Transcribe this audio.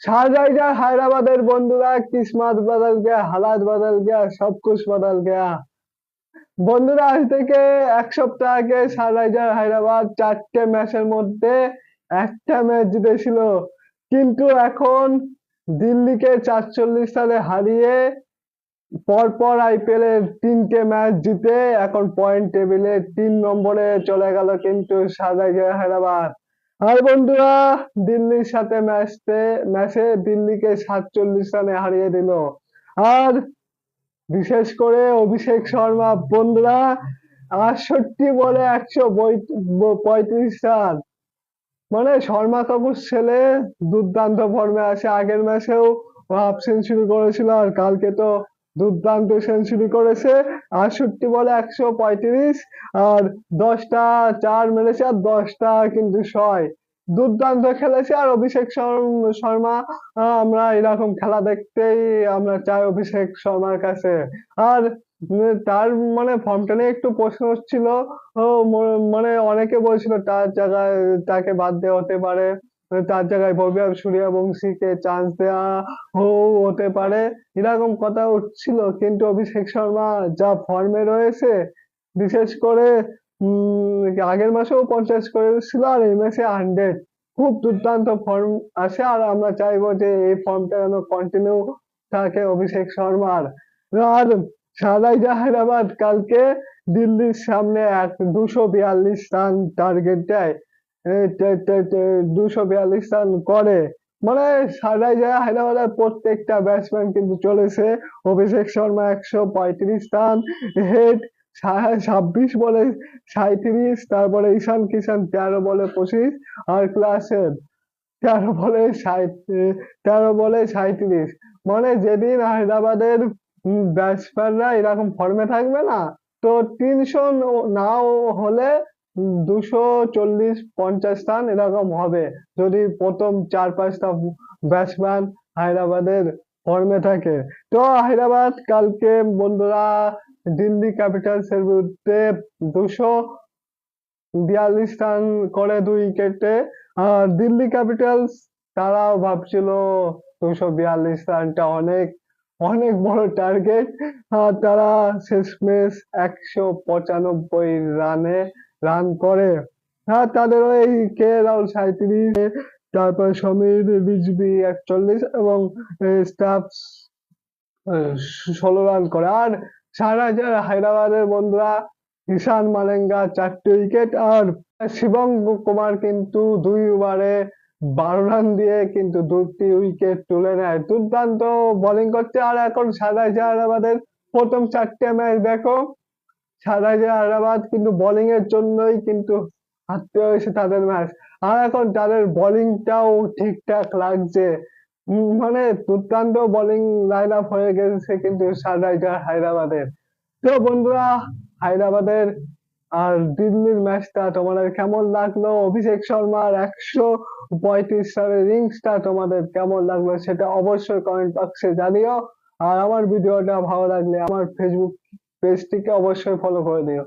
Sunriser Hyderabad बंधुरा किस्मत बदल गया, हालात बदल गया, सब कुछ बदल गया। বন্ধুরা আজ থেকে এক সপ্তাহ আগে সানরাইজার হায়দ্রাবাদ 4টে ম্যাচের মধ্যে একটা ম্যাচ জিতেছিল, কিন্তু এখন দিল্লিকে ৪৪ রানে হারিয়ে পরপর আইপিএল এর 3টে ম্যাচ জিতে এখন পয়েন্ট টেবিলে 3 নম্বরে চলে গেল কিন্তু সানরাইজার হায়দ্রাবাদ। আর বন্ধুরা দিল্লির সাথে ম্যাচে দিল্লিকে ৪৭ রানে হারিয়ে দিল। আর বিশেষ করে অভিষেক শর্মা বন্ধুরা ৬৮ বলে ১৩৫ রান, মানে শর্মা কাপুর ছেলে দুর্দান্ত ফর্মে আছে। আগের ম্যাচেও হাফ সেঞ্চুরি করেছিল আর কালকে তো দুর্দান্ত সেঞ্চুরি করেছে। ৬৮ বলে ১৩৫ আর 10টা 4 মেরেছে আর 10টা কিন্তু ৬। দুর্দান্ত খেলেছে। আর অভিষেক শর্মা আমরা এরকম খেলা দেখতেই আমরা চাই অভিষেক শর্মার কাছে। আর তার মানে ফর্মটা নিয়ে একটু প্রশ্ন হচ্ছিল, মানে অনেকে বলছিল তার জায়গায় তাকে বাদ দেওয়া হতে পারে, তার জায়গায় বৈভব সূর্যবংশীকে চান্স দেওয়া হতে পারে, এরকম কথা উঠছিল। কিন্তু অভিষেক শর্মা যা ফর্মে রয়েছে, বিশেষ করে আগের মাসেও 50 করেছিল আর এই মাসে 100, খুব দুর্দান্ত ফর্ম আছে। আর আমরা চাইবো যে এই ফর্মটা যেন কন্টিনিউ থাকে অভিষেক শর্মার। আর সানরাইজার হায়দ্রাবাদ কালকে দিল্লির সামনে 242 রান টার্গেট দেয়, 242 রান করে, মানে সানরাইজার হায়দ্রাবাদের প্রত্যেকটা ব্যাটসম্যান কিন্তু চলেছে। অভিষেক শর্মা 135 রান হেড, 26 বলে 37, তারপরে ঈশান কিষান 13 বলে 25 আর ক্লাসেন 13 বলে 37। মানে যেদিন হায়দ্রাবাদের ব্যাটসম্যানরা এরকম ফর্মে থাকবে না, তো 300 নাও হলে 240-50 রান এরকম হবে, যদি প্রথম 4-5টা ব্যাটসম্যান হায়দ্রাবাদের ফর্মে থাকে। তো হায়দ্রাবাদ কালকে বন্ধুরা দিল্লি ক্যাপিটালস এর বিরুদ্ধে 242 রান করে 2 উইকেটে। আর দিল্লি ক্যাপিটালস তারাও ভাবছিল 242 রানটা অনেক অনেক বড় টার্গেট। আর তারা শেষমেশ 195 রানে রান করে। আর তাদের ওই কে রাহুল 37, তারপর সমীর রিজভি 41 এবং স্টাফস 16 রান করে। আর সানরাইজার হায়দ্রাবাদের বন্ধুরা ঈশান মালেঙ্গা 4টে উইকেট আর শিবম কুমার কিন্তু 2 ওভারে 12 রান দিয়ে কিন্তু 2টি উইকেট তুলে নেয়। দুর্দান্ত বোলিং করছে। আর এখন সানরাইজার হায়দ্রাবাদের প্রথম 4টে ম্যাচ দেখো, সানরাইজার হায়দ্রাবাদ কিন্তু বোলিং এর জন্যই কিন্তু হারতে হয়েছে তাদের ম্যাচ। আর এখন তাদের বোলিংটাও ঠিকঠাক লাগছে, মানে দুর্দান্ত বোলিং লাইন আপ হয়ে গেছে কিন্তু সানরাইজার হায়দ্রাবাদের। তো বন্ধুরা হায়দ্রাবাদের আর দিল্লির ম্যাচটা তোমাদের কেমন লাগলো? অভিষেক শর্মার 135 রানের ইনিংসটা তোমাদের কেমন লাগলো সেটা অবশ্যই কমেন্ট বক্সে জানিও। আর আমার ভিডিওটা ভালো লাগলে আমার ফেসবুক পেজটিকে অবশ্যই ফলো করে দিও।